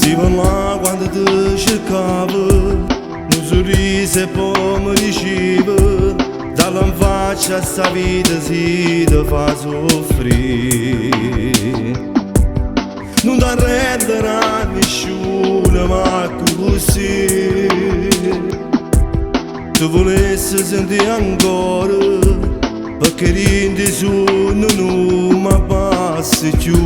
Stivano là quando ti cercavo, un sorriso e poi mi diceva: dalla in faccia sta vita si ti fa soffrire. Non ti arrendere a nessuno, ma così tu volessi sentire ancora, perché rindi su non mi passi più.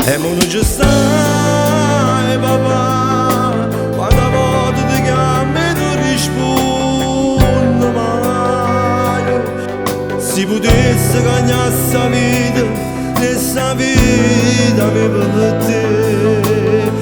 E mo non ci stai, papà, quando volte ti chiamo e non rispondi mai. Se potessi cagnare sta vita, questa vita mi per te.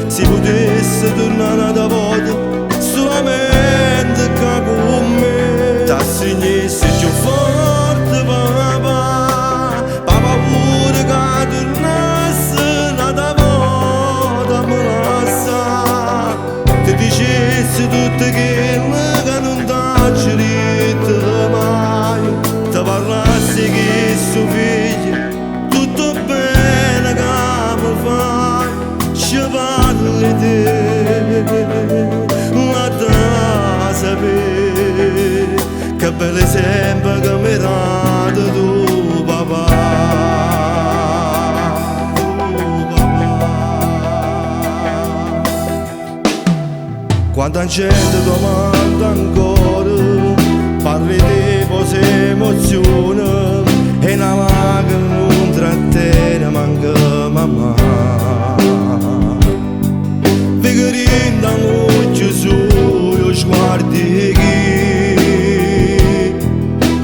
Se potessi tornare una volta, solamente che con me t'assegnassi più forte, papà. Papà pure che tornassi una volta me lascia. Ti dicessi tutte quello che non t'ho detto mai. Ti parlassi che suo figlio tutto bene che mi fai. Ci parli te, ma da sapere che bel esempio che mi hai dato tu, papà. Quanta gente domanda ancora, parli di cose emozioni, e una lacrima non trattiene manca mamma. Figurino all'occhio suo sguardi chi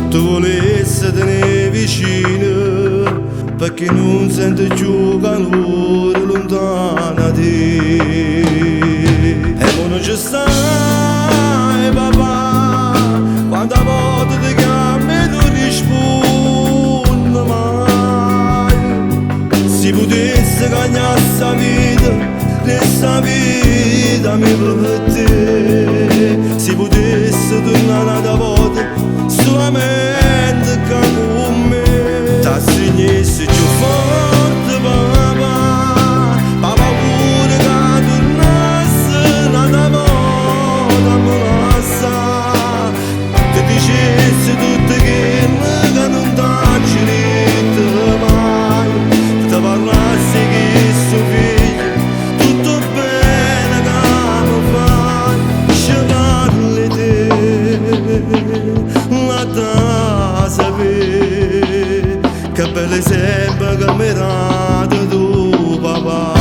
tu volessi tenere vicino, perché non senti più calore lontano da te. E mo non ci stai, papà, quando a volte ti chiamo e non rispondi mai. Se potessi cagnare sta vita, questa vita mi per te. Se potessi tornare una volta, solamente che con me t'assegnassi più forte, papà. Papà pure che tornassi una volta me lascia. Ti dicessi tutte quelle che non t'ho detto mai. Ti parlassi che suo figlio tutto bene che mi fai. Ci parli te, ma da sapere che bel esempio che mi hai dato tu, papà.